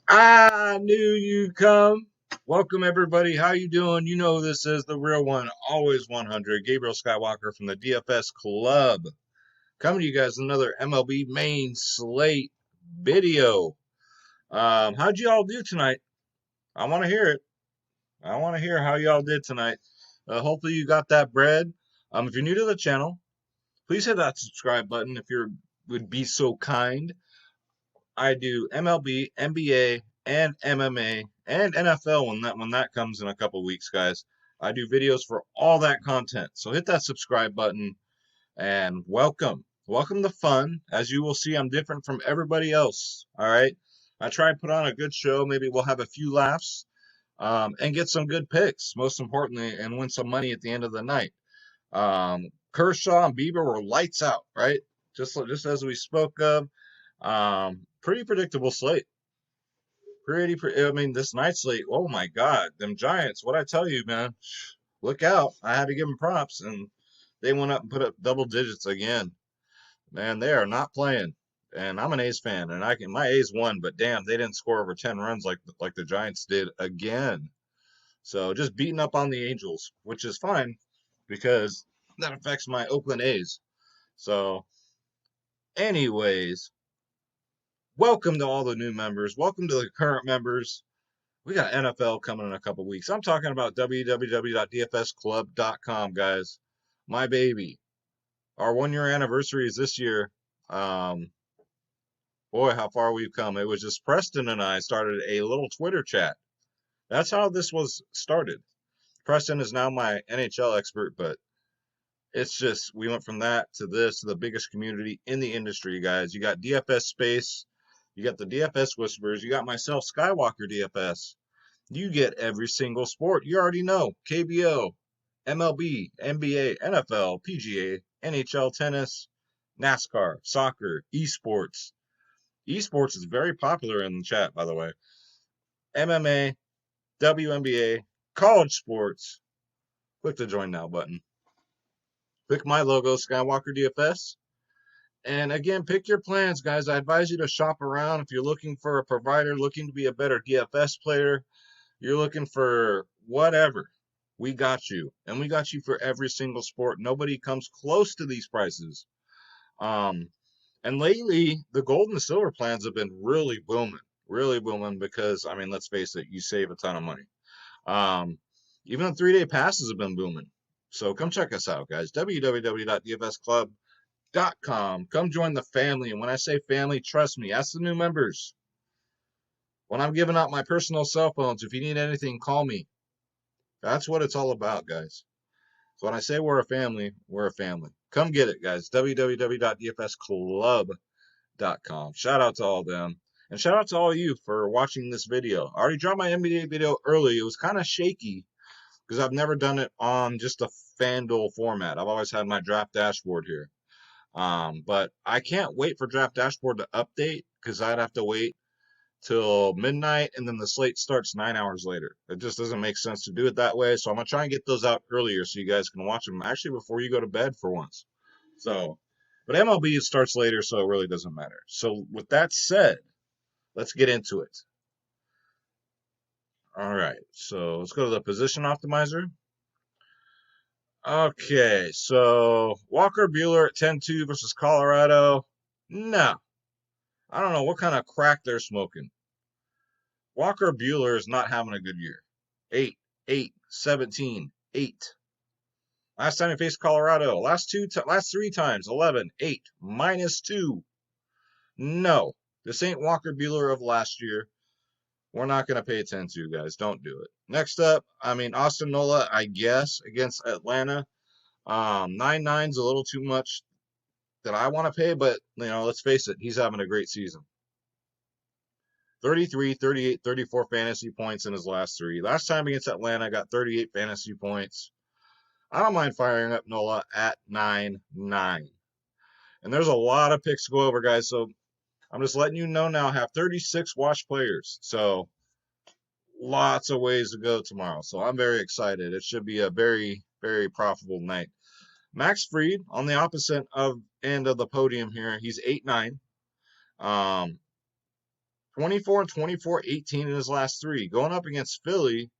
I knew you'd come. Welcome everybody. How you doing? You know this is the real one, always 100. Gabriel Skywalker from the DFS Club. Coming to you guys another MLB main slate video. How'd you all do tonight? I want to hear it. I want to hear how y'all did tonight. Hopefully you got that bread. If you're new to the channel, please hit that subscribe button if you would be so kind. I do MLB, NBA, and MMA and NFL when that comes in a couple weeks, guys. I do videos for all that content. So hit that subscribe button and welcome. Welcome to fun. As you will see, I'm different from everybody else. All right. I try to put on a good show. Maybe we'll have a few laughs and get some good picks, most importantly, and win some money at the end of the night. Kershaw and Bieber were lights out, right? Just as we spoke of. Pretty predictable slate. I mean, this night slate. Oh my God, them Giants! What I tell you, man, look out! I had to give them props, and they went up and put up double digits again. Man, they are not playing. And I'm an A's fan, and my A's won, but damn, they didn't score over 10 runs like the Giants did again. So just beating up on the Angels, which is fine because that affects my Oakland A's. So, anyways. Welcome to all the new members. Welcome to the current members. We got NFL coming in a couple weeks. I'm talking about www.dfsclub.com, guys. My baby. Our 1-year anniversary is this year. Boy, how far we've come. It was just Preston and I started a little Twitter chat. That's how this was started. Preston is now my NHL expert, but it's just, we went from that to this, to the biggest community in the industry, guys. You got DFS Space. You got the DFS Whisperers. You got myself, Skywalker DFS. You get every single sport. You already know. KBO, MLB, NBA, NFL, PGA, NHL, tennis, NASCAR, soccer, esports. Esports is very popular in the chat, by the way. MMA, WNBA, college sports. Click the join now button. Click my logo, Skywalker DFS. And again, pick your plans, guys. I advise you to shop around. If you're looking for a provider, looking to be a better DFS player, you're looking for whatever, we got you. And we got you for every single sport. Nobody comes close to these prices. And lately, the gold and silver plans have been really booming because, I mean, let's face it, you save a ton of money. Even the 3-day passes have been booming. So come check us out, guys. www.dfsclub.com. Come join the family. And when I say family, trust me, ask the new members. When I'm giving out my personal cell phones, if you need anything, call me. That's what it's all about, guys. So when I say we're a family, we're a family. Come get it, guys. www.dfsclub.com. Shout out to all of them. And shout out to all of you for watching this video. I already dropped my NBA video early. It was kind of shaky because I've never done it on just a FanDuel format. I've always had my draft dashboard here. But I can't wait for Draft Dashboard to update because I'd have to wait till midnight and then the slate starts 9 hours later. It just doesn't make sense to do it that way. So I'm going to try and get those out earlier so you guys can watch them actually before you go to bed for once. So, but MLB starts later, so it really doesn't matter. So with that said, let's get into it. All right. So let's go to the position optimizer. Okay, so Walker Buehler at 10-2 versus Colorado. No. I don't know what kind of crack they're smoking. Walker Buehler is not having a good year. 8, 8, 17, 8. Last time he faced Colorado, last 3 times, 11, 8, -2. No, this ain't Walker Buehler of last year. We're not going to pay attention to, guys. Don't do it. Next up, I mean, Austin Nola, I guess, against Atlanta. 9-9's a little too much that I want to pay, but, you know, let's face it, he's having a great season. 33, 38, 34 fantasy points in his last 3. Last time against Atlanta, got 38 fantasy points. I don't mind firing up Nola at 9-9. And there's a lot of picks to go over, guys, so I'm just letting you know now I have 36 watch players. So lots of ways to go tomorrow. So I'm very excited. It should be a very, very profitable night. Max Fried on the opposite end of the podium here. He's 8-9. 24 and 24, 18 in his last 3. Going up against Philly,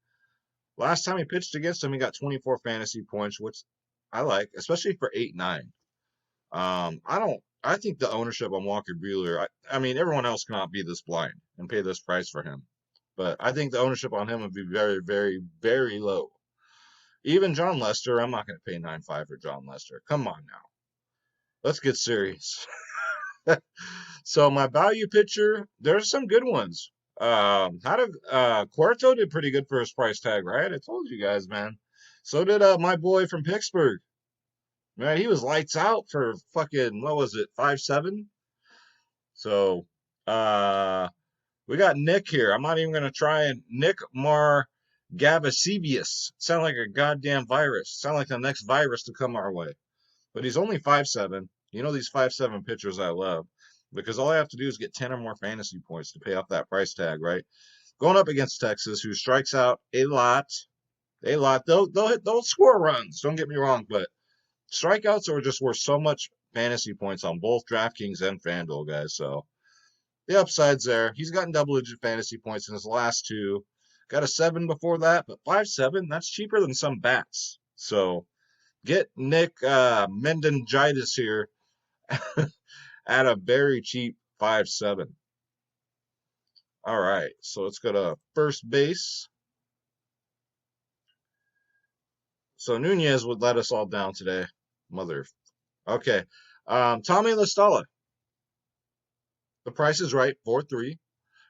last time he pitched against him, he got 24 fantasy points, which I like, especially for 8-9. I think the ownership on Walker Buehler, I mean, everyone else cannot be this blind and pay this price for him. But I think the ownership on him would be very, very, very low. Even John Lester, I'm not going to pay 9.5 for John Lester. Come on now. Let's get serious. So my value pitcher, there's some good ones. Cuarto did pretty good for his price tag, right? I told you guys, man. So did my boy from Pittsburgh. Man, he was lights out for fucking, what was it, 5.7? So we got Nick here. I'm not even gonna try and Nick Margavasivius. Sound like a goddamn virus. Sound like the next virus to come our way. But he's only 5'7". You know these 5'7" pitchers I love. Because all I have to do is get 10 or more fantasy points to pay off that price tag, right? Going up against Texas, who strikes out a lot. They'll score runs. Don't get me wrong, but strikeouts are just worth so much fantasy points on both DraftKings and FanDuel, guys. So the upside's there. He's gotten double-digit fantasy points in his last 2. Got a 7 before that, but 5.7, that's cheaper than some bats. So get Nick Mendengitis here at a very cheap 5.7. All right, so let's go to first base. So Nunez would let us all down today. Okay. Tommy LaStalla. The price is right, 4.3.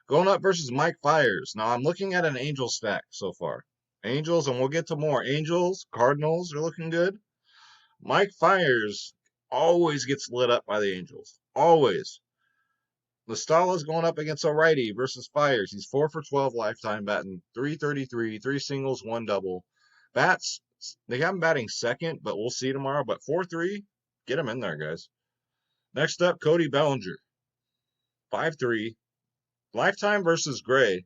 Going up versus Mike Fiers. Now I'm looking at an Angels stack so far. Angels, and we'll get to more. Angels, Cardinals are looking good. Mike Fiers always gets lit up by the Angels. Always. LaStalla's going up against a righty versus Fiers. He's 4 for 12 lifetime, batting .333, 3 singles, 1 double. Bats, they have him batting second, but we'll see tomorrow. But 4.3, get him in there, guys. Next up, Cody Bellinger. 5.3. Lifetime versus Gray.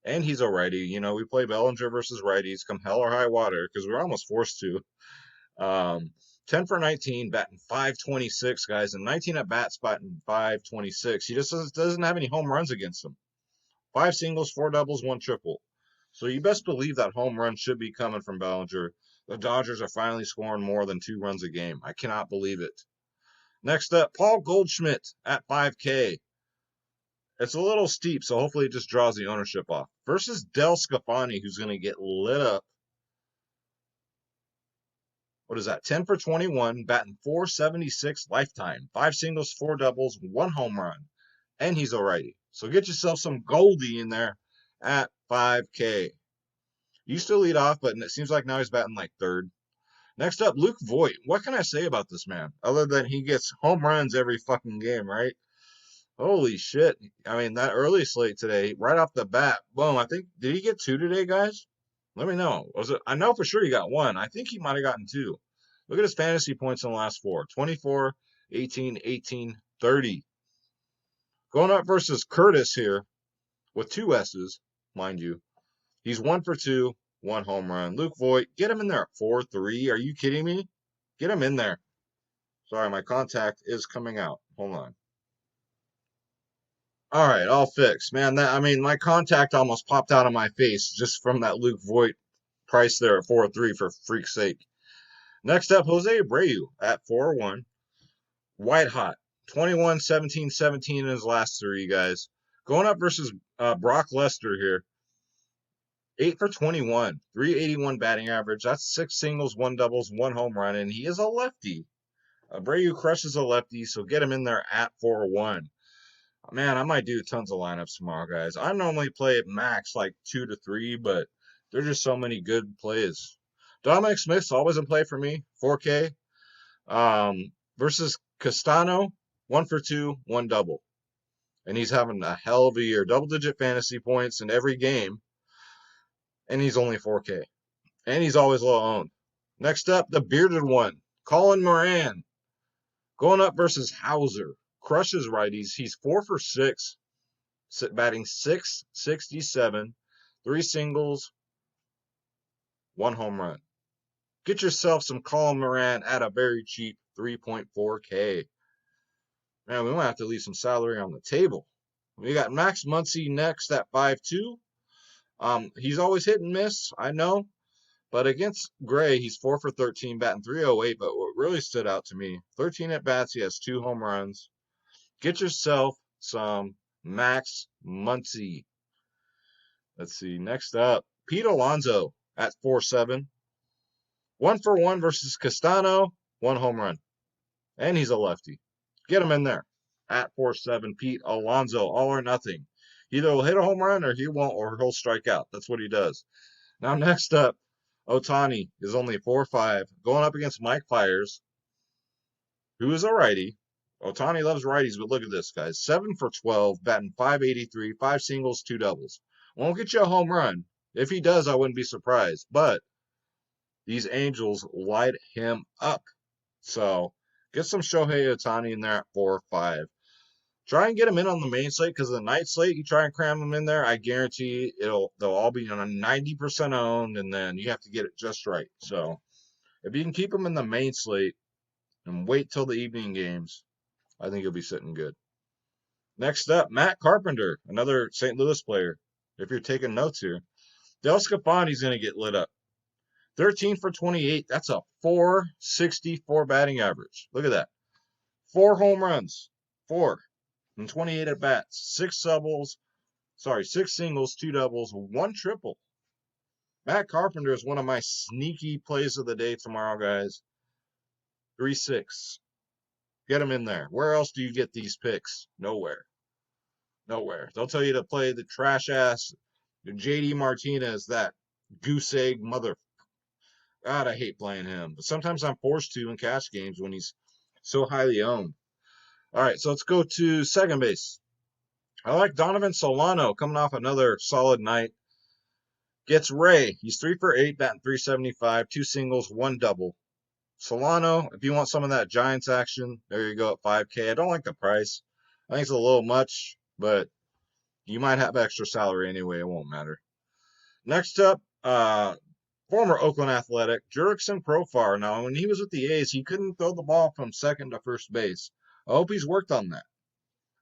And he's a righty. You know, we play Bellinger versus righties come hell or high water because we're almost forced to. 10 for 19, batting .526, guys, and 19 at bats, batting .526. He just doesn't have any home runs against him. 5 singles, 4 doubles, 1 triple. So you best believe that home run should be coming from Bellinger. The Dodgers are finally scoring more than 2 runs a game. I cannot believe it. Next up, Paul Goldschmidt at 5K. It's a little steep, so hopefully it just draws the ownership off. Versus Del Scafani, who's going to get lit up. What is that? 10 for 21, batting .476 lifetime. 5 singles, 4 doubles, 1 home run. And he's a righty. So get yourself some Goldie in there at 5K. Used to lead off, but it seems like now he's batting like third. Next up, Luke Voigt. What can I say about this man? Other than he gets home runs every fucking game, right? Holy shit. I mean, that early slate today, right off the bat, boom, I think, did he get 2 today, guys? Let me know. I know for sure he got 1. I think he might have gotten 2. Look at his fantasy points in the last 4. 24, 18, 18, 30. Going up versus Curtis here with 2 S's, mind you. He's 1 for 2, 1 home run. Luke Voigt, get him in there at 4.3. Are you kidding me? Get him in there. Sorry, my contact is coming out. Hold on. All right, all fixed. Man, my contact almost popped out of my face just from that Luke Voigt price there at 4.3 for freak's sake. Next up, Jose Brayu at 4.1. White hot. 21, 17, 17 in his last 3, guys. Going up versus Brock Lester here. 8 for 21. 381 batting average. That's 6 singles, 1 doubles, 1 home run, and he is a lefty. Brayu crushes a lefty, so get him in there at 4.1. Man, I might do tons of lineups tomorrow, guys. I normally play at max like 2 to 3, but there's just so many good plays. Dominic Smith's always in play for me, 4K. Versus Castano, 1 for 2, 1 double. And he's having a hell of a year. Double-digit fantasy points in every game. And he's only 4K. And he's always low-owned. Next up, the bearded one, Colin Moran. Going up versus Hauser. Crushes righties. He's 4 for 6, batting .667, 3 singles, 1 home run. Get yourself some Colin Moran at a very cheap 3.4K. Man, we might have to leave some salary on the table. We got Max Muncie next at 5-2. He's always hit and miss, I know. But against Gray, he's 4 for 13, batting 308. But what really stood out to me, 13 at bats, he has 2 home runs. Get yourself some Max Muncie. Let's see. Next up, Pete Alonso at 4-7. 1 for 1 versus Castano, 1 home run. And he's a lefty. Get him in there. At 4-7, Pete Alonso, all or nothing. Either he'll hit a home run or he won't, or he'll strike out. That's what he does. Now, next up, Ohtani is only 4-5, going up against Mike Fiers, who is a righty. Ohtani loves righties, but look at this, guys. 7 for 12, batting .583, 5 singles, 2 doubles. Won't get you a home run. If he does, I wouldn't be surprised. But these Angels light him up. So get some Shohei Ohtani in there at 4-5. Try and get him in on the main slate, because the night slate, you try and cram them in there, I guarantee they'll all be on a 90% owned, and then you have to get it just right. So if you can keep them in the main slate and wait till the evening games, I think you'll be sitting good. Next up, Matt Carpenter, another St. Louis player. If you're taking notes here, Del Scafani's going to get lit up. 13 for 28. That's a .464 batting average. Look at that. 4 home runs. 4. And 28 at bats. 6 singles, 2 doubles, 1 triple. Matt Carpenter is one of my sneaky plays of the day tomorrow, guys. 3-6. Get him in there. Where else do you get these picks? Nowhere. They'll tell you to play the trash ass JD Martinez, that goose egg mother. God, I hate playing him. But sometimes I'm forced to in cash games when he's so highly owned. All right, so let's go to second base. I like Donovan Solano coming off another solid night. Gets Ray. He's 3 for 8, batting .375, 2 singles, 1 double. Solano, if you want some of that Giants action, there you go at $5K. I don't like the price. I think it's a little much, but you might have extra salary anyway. It won't matter. Next up, former Oakland Athletic, Jurickson Profar. Now, when he was with the A's, he couldn't throw the ball from second to first base. I hope he's worked on that.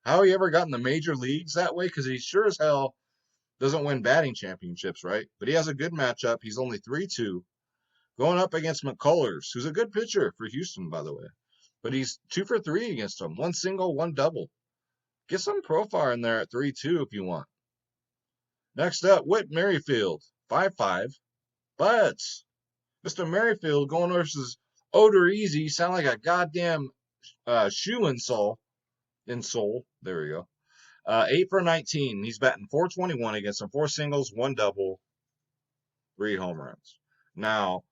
How he ever got in the major leagues that way? Because he sure as hell doesn't win batting championships, right? But he has a good matchup. He's only 3-2. Going up against McCullers, who's a good pitcher for Houston, by the way. But he's 2 for 3 against him. 1 single, 1 double. Get some Profar in there at 3-2 if you want. Next up, Whit Merrifield, 5-5. But Mr. Merrifield going versus Odorizzi, sound like a goddamn shoe insole. There we go. 8 for 19. He's batting .421 against him. 4 singles, 1 double, 3 home runs. Now,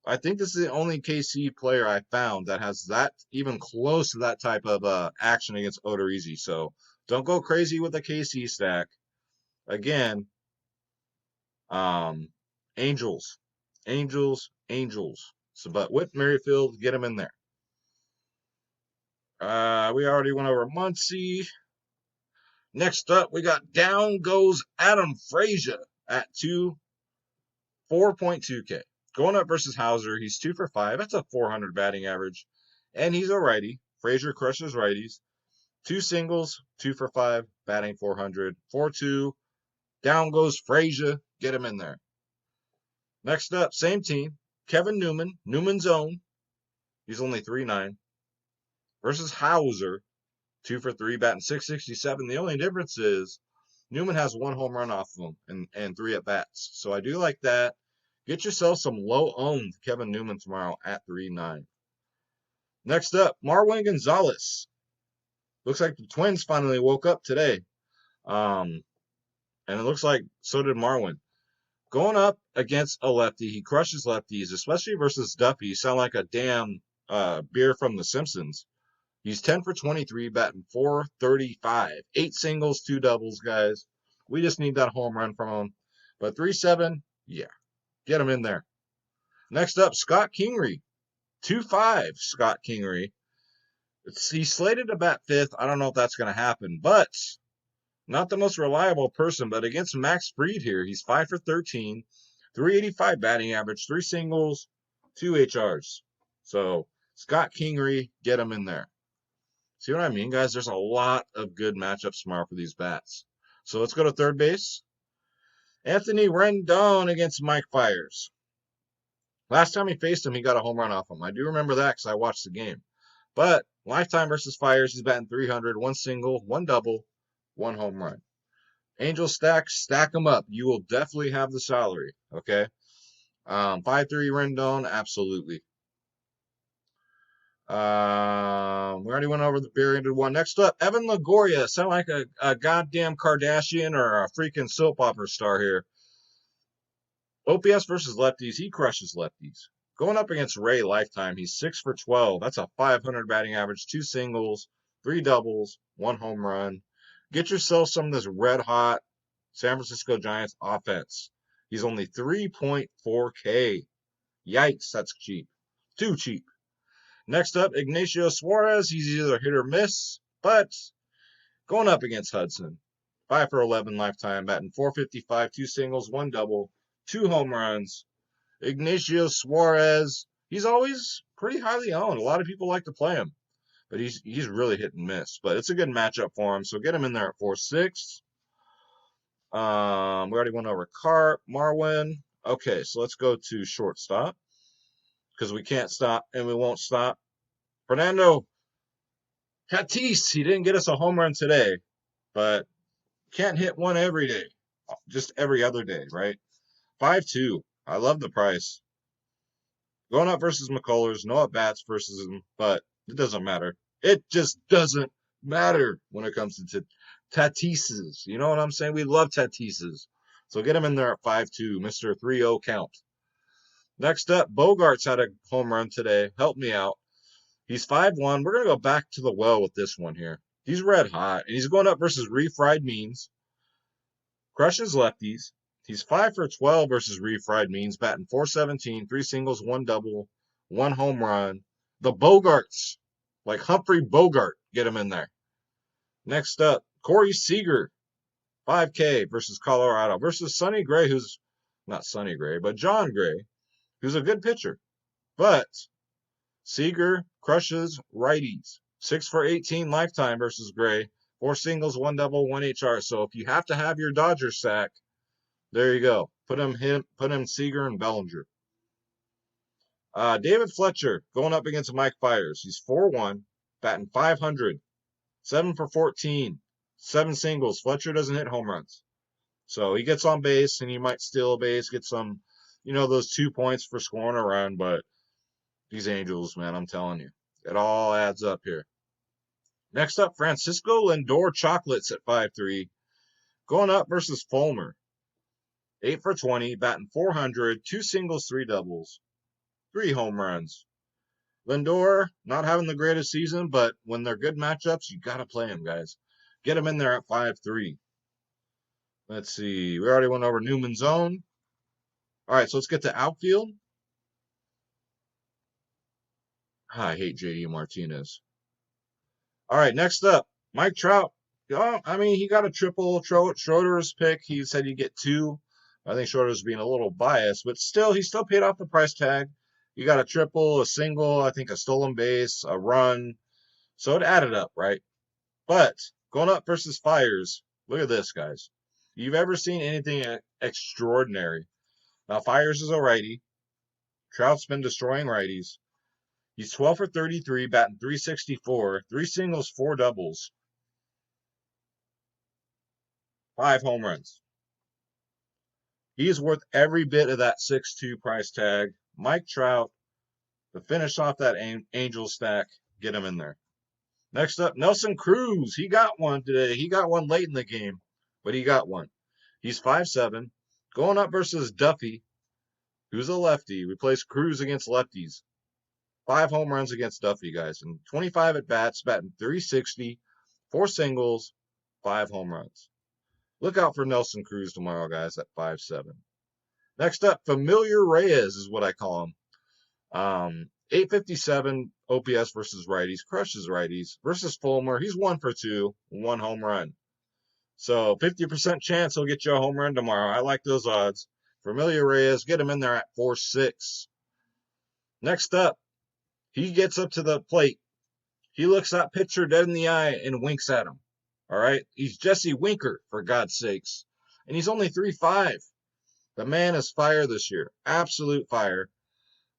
I think this is the only KC player I found that has that, even close to that type of action against Odorizzi. So don't go crazy with the KC stack. Again, Angels. So, but with Merrifield, get him in there. We already went over Muncie. Next up, we got down goes Adam Frazier at 4.2K. Going up versus Hauser, he's 2 for 5. That's a .400 batting average. And he's a righty. Frazier crushes righties. 2 singles, 2 for 5, batting .400. 4-2. Down goes Frazier. Get him in there. Next up, same team. Kevin Newman. Newman's own. He's only 3-9. Versus Hauser. 2 for 3, batting .667. The only difference is Newman has 1 home run off of him and 3 at bats. So I do like that. Get yourself some low-owned Kevin Newman tomorrow at 3-9. Next up, Marwan Gonzalez. Looks like the Twins finally woke up today. And it looks like so did Marwan. Going up against a lefty, he crushes lefties, especially versus Duffy. You sound like a damn beer from The Simpsons. He's 10 for 23, batting .435. 8 singles, 2 doubles, guys. We just need that home run from him. But 3-7, yeah. Get him in there. Next up, Scott Kingry. 2-5, Scott Kingry. He's slated to bat 5th. I don't know if that's going to happen, but not the most reliable person. But against Max Fried here, he's 5 for 13, 385 batting average, 3 singles, 2 HRs. So Scott Kingry, get him in there. See what I mean, guys? There's a lot of good matchups tomorrow for these bats. So let's go to third base. Anthony Rendon against Mike Fiers. Last time he faced him, he got a home run off him. I do remember that because I watched the game. But lifetime versus Fiers, he's batting .300, one single, one double, one home run. Angel stack them up. You will definitely have the salary, okay? 5-3 Rendon, absolutely. We already went over the period one. Next up, Evan Laguardia. Sound like a goddamn Kardashian or a freaking soap opera star here. OPS versus lefties. He crushes lefties. Going up against Ray lifetime, he's 6 for 12. That's a .500 batting average, 2 singles, 3 doubles, 1 home run. Get yourself some of this red-hot San Francisco Giants offense. He's only 3.4K. Yikes, that's cheap. Too cheap. Next up, Ignacio Suarez. He's either hit or miss, but going up against Hudson. 5 for 11 lifetime, batting .455, 2 singles, 1 double, 2 home runs. Ignacio Suarez, he's always pretty highly owned. A lot of people like to play him, but he's really hit and miss. But it's a good matchup for him, so get him in there at 4-6. We already went over Marwan. Okay, so let's go to shortstop because we can't stop and we won't stop. Fernando Tatis, he didn't get us a home run today, but can't hit one every day, just every other day, right? 5-2. I love the price. Going up versus McCullers, no at-bats versus him, but it doesn't matter. It just doesn't matter when it comes to Tatises. You know what I'm saying? We love Tatises. So get him in there at 5-2, Mr. 3-0 count. Next up, Bogarts had a home run today. Help me out. He's 5-1. We're going to go back to the well with this one here. He's red hot, and he's going up versus refried means. Crushes lefties. He's 5 for 12 versus refried means, batting .417, 3 singles, 1 double, 1 home run. The Bogarts, like Humphrey Bogart, get him in there. Next up, Corey Seeger, 5K versus Colorado versus Sonny Gray, who's not Sonny Gray, but John Gray, who's a good pitcher. But Seeger crushes righties. 6 for 18 lifetime versus Gray, 4 singles, 1 double, 1 HR. So if you have to have your Dodger stack, there you go. Put him Seeger and Bellinger. David Fletcher going up against Mike Fiers. He's 4-1, batting .500, 7 for 14, 7 singles. Fletcher doesn't hit home runs. So he gets on base and he might steal a base, get some, those 2 points for scoring a run. But these Angels, man, I'm telling you, it all adds up here. Next up, Francisco Lindor Chocolates at 5-3. Going up versus Fulmer. 8 for 20, batting .400, 2 singles, 3 doubles, 3 home runs. Lindor, not having the greatest season, but when they're good matchups, you got to play him, guys. Get him in there at 5-3. Let's see. We already went over Newman's zone. All right, so let's get to outfield. I hate J.D. Martinez. All right, next up, Mike Trout. He got a triple. Schroeder's pick. He said he'd get 2. I think Schroeder's being a little biased, but still, he still paid off the price tag. You got a triple, a single, I think a stolen base, a run. So it added up, right? But going up versus Fiers, look at this, guys. You've ever seen anything extraordinary? Now, Fiers is a righty. Trout's been destroying righties. He's 12 for 33, batting .364, 3 singles, 4 doubles, 5 home runs. He's worth every bit of that 6-2 price tag. Mike Trout, to finish off that Angel stack, get him in there. Next up, Nelson Cruz. He got one today. He got one late in the game, but he got one. He's 5-7. Going up versus Duffy, who's a lefty. We place Cruz against lefties. 5 home runs against Duffy, guys. And 25 at-bats, batting .360, 4 singles, 5 home runs. Look out for Nelson Cruz tomorrow, guys, at 5-7. Next up, Familiar Reyes is what I call him. 857 OPS versus righties, crushes righties. Versus Fulmer, he's 1 for 2, 1 home run. So 50% chance he'll get you a home run tomorrow. I like those odds. Familiar Reyes, get him in there at 4-6. Next up, he gets up to the plate. He looks that pitcher dead in the eye and winks at him. All right? He's Jesse Winker, for God's sakes. And he's only 3.5. The man is fire this year. Absolute fire.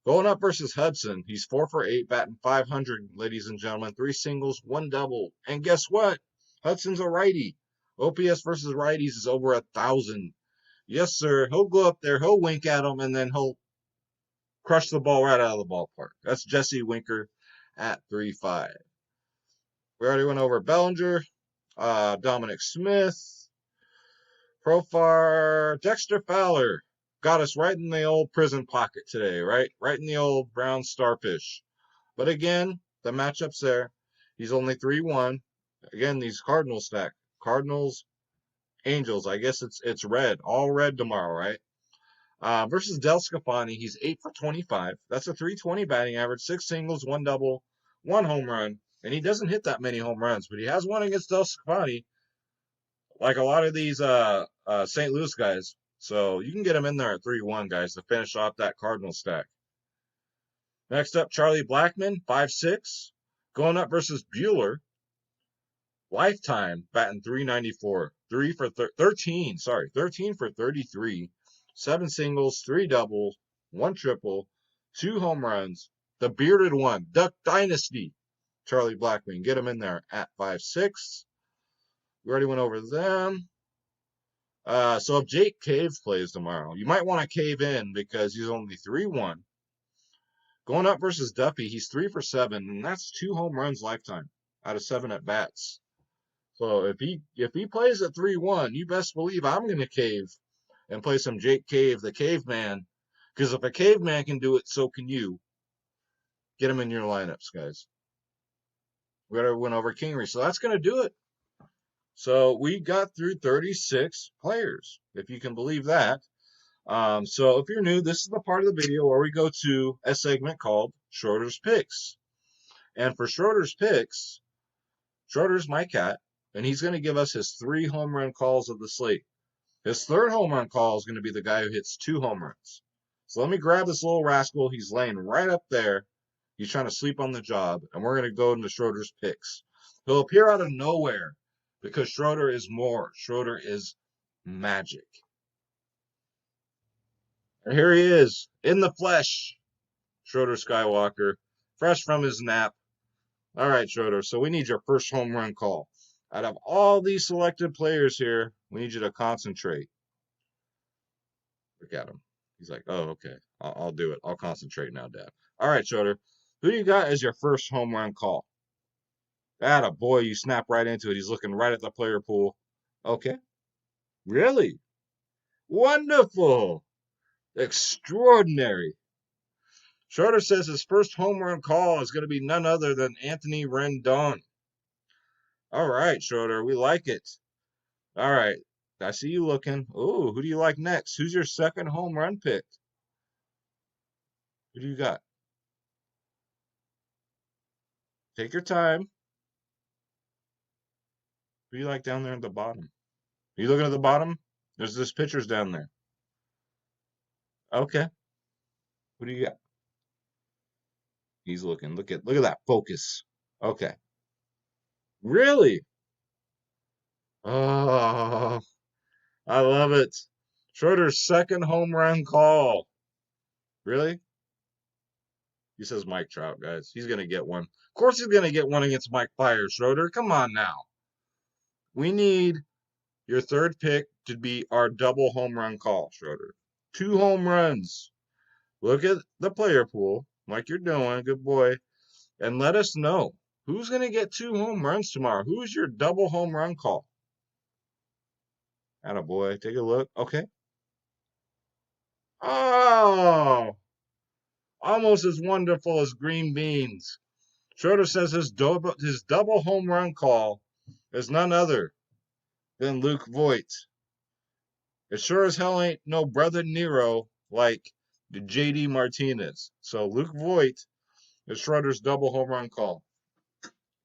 Going up versus Hudson. He's 4 for 8, batting .500, ladies and gentlemen. 3 singles, 1 double. And guess what? Hudson's a righty. OPS versus righties is over 1,000. Yes, sir. He'll go up there, he'll wink at him, and then he'll crush the ball right out of the ballpark. That's Jesse Winker at 3.5. We already went over Bellinger, Dominic Smith, Profar, Dexter Fowler. Got us right in the old prison pocket today, right? Right in the old brown starfish. But again, the matchup's there. He's only 3-1. Again, these Cardinals stack. Cardinals, Angels. I guess it's red. All red tomorrow, right? Versus Del Scafani, he's 8 for 25. That's a .320 batting average. 6 singles, 1 double, 1 home run. And he doesn't hit that many home runs, but he has one against Del Scafani, like a lot of these St. Louis guys. So you can get him in there at 3-1, guys, to finish off that Cardinal stack. Next up, Charlie Blackmon, 5'6", going up versus Buehler. Lifetime, batting .394, 13 for 33, 7 singles, 3 doubles, 1 triple, 2 home runs. The bearded one, Duck Dynasty, Charlie Blackmon. Get him in there at 5'6". We already went over them. So if Jake Cave plays tomorrow, you might want to cave in because he's only 3-1. Going up versus Duffy, he's 3 for 7, and that's 2 home runs lifetime out of 7 at bats. So if he plays at 3-1, you best believe I'm going to cave and play some Jake Cave, the caveman. Because if a caveman can do it, so can you. Get him in your lineups, guys. We already went over Kingry, so that's going to do it. So we got through 36 players, if you can believe that. So if you're new, this is the part of the video where we go to a segment called Schroeder's Picks. And for Schroeder's Picks, Schroeder's my cat, and he's going to give us his 3 home run calls of the slate. His 3rd home run call is going to be the guy who hits 2 home runs. So let me grab this little rascal. He's laying right up there. He's trying to sleep on the job, and we're going to go into Schroeder's Picks. He'll appear out of nowhere because Schroeder is more. Schroeder is magic. And here he is, in the flesh, Schroeder Skywalker, fresh from his nap. All right, Schroeder, so we need your first home run call. Out of all these selected players here, we need you to concentrate. Look at him. He's like, oh, okay, I'll do it. I'll concentrate now, Dad. All right, Schroeder, who do you got as your first home run call? Atta boy, you snap right into it. He's looking right at the player pool. Okay. Really? Wonderful. Extraordinary. Schroeder says his first home run call is going to be none other than Anthony Rendon. All right, Schroeder, we like it. All right, I see you looking. Oh, who do you like next? Who's your second home run pick? Who do you got? Take your time. Who do you like down there at the bottom? Are you looking at the bottom? There's pitchers down there. Okay. Who do you got? He's looking. Look at that focus. Okay. Really? Oh, I love it. Schroeder's second home run call. Really? He says Mike Trout, guys. He's going to get one. Of course he's going to get one against Mike Fire, Schroeder. Come on now. We need your third pick to be our double home run call, Schroeder. 2 home runs. Look at the player pool, like you're doing, good boy, and let us know who's going to get 2 home runs tomorrow. Who's your double home run call? Atta boy, take a look. Okay. Oh, almost as wonderful as green beans. Schroeder says his double home run call is none other than Luke Voigt. It sure as hell ain't no brother Nero like the JD Martinez. So Luke Voigt is Schroeder's double home run call.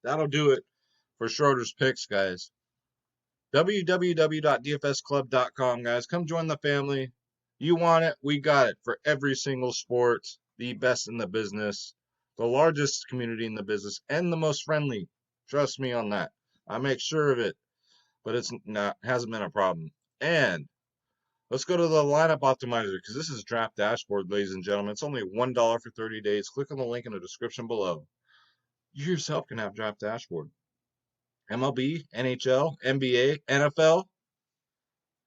That'll do it for Schroeder's Picks, guys. www.dfsclub.com, guys. Come join the family. You want it, we got it for every single sport. The best in the business. the largest community in the business, and the most friendly. Trust me on that. I make sure of it, but it's not hasn't been a problem. And let's go to the lineup optimizer because this is Draft Dashboard, ladies and gentlemen. It's only $1 for 30 days. Click on the link in the description below. You yourself can have Draft Dashboard. MLB, NHL, NBA, NFL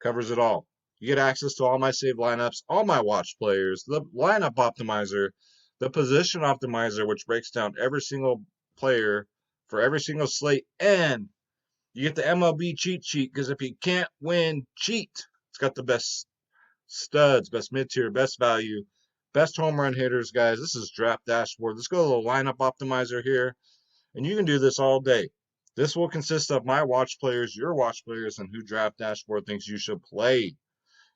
covers it all. You get access to all my saved lineups, all my watch players, the lineup optimizer, the position optimizer, which breaks down every single player for every single slate, and you get the MLB cheat sheet because if you can't win, cheat. It's got the best studs, best mid-tier, best value, best home run hitters, guys. This is Draft Dashboard. Let's go to the lineup optimizer here, and you can do this all day. This will consist of my watch players, your watch players, and who Draft Dashboard thinks you should play.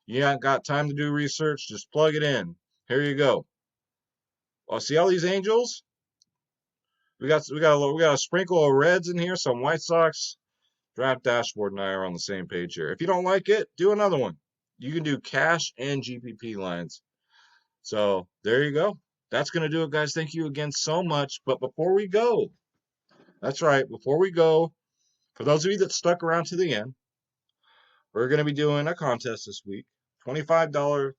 You ain't got time to do research, just plug it in. Here you go. Oh, see all these Angels? We got a sprinkle of Reds in here, some White Sox. Draft Dashboard and I are on the same page here. If you don't like it, do another one. You can do cash and GPP lines. So there you go. That's going to do it, guys. Thank you again so much. But before we go, that's right, before we go, for those of you that stuck around to the end, we're going to be doing a contest this week. $25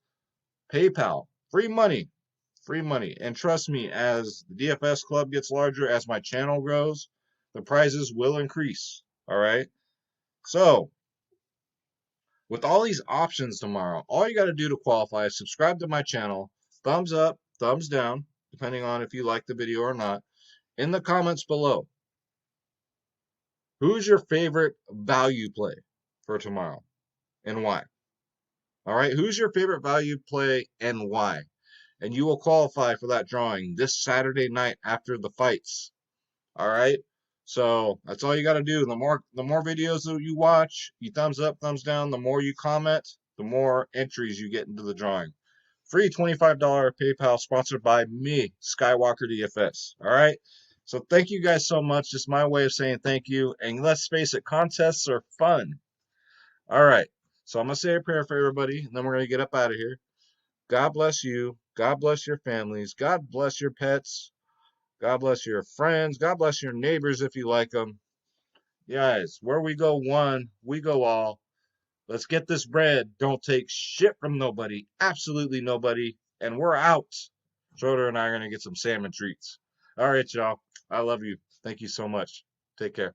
PayPal. Free money. Free money. And trust me, as the DFS club gets larger, as my channel grows, the prizes will increase. All right? So, with all these options tomorrow, all you got to do to qualify is subscribe to my channel, thumbs up, thumbs down, depending on if you like the video or not, in the comments below. Who's your favorite value play for tomorrow and why? All right, who's your favorite value play and why? And you will qualify for that drawing this Saturday night after the fights. All right, so that's all you got to do. The more videos that you watch, you thumbs up, thumbs down. The more you comment, the more entries you get into the drawing. Free $25 PayPal sponsored by me, Skywalker DFS. All right. So thank you guys so much. Just my way of saying thank you. And let's face it, contests are fun. All right. So I'm going to say a prayer for everybody, and then we're going to get up out of here. God bless you. God bless your families. God bless your pets. God bless your friends. God bless your neighbors if you like them. Guys, where we go one, we go all. Let's get this bread. Don't take shit from nobody. Absolutely nobody. And we're out. Schroeder and I are going to get some salmon treats. All right, y'all. I love you. Thank you so much. Take care.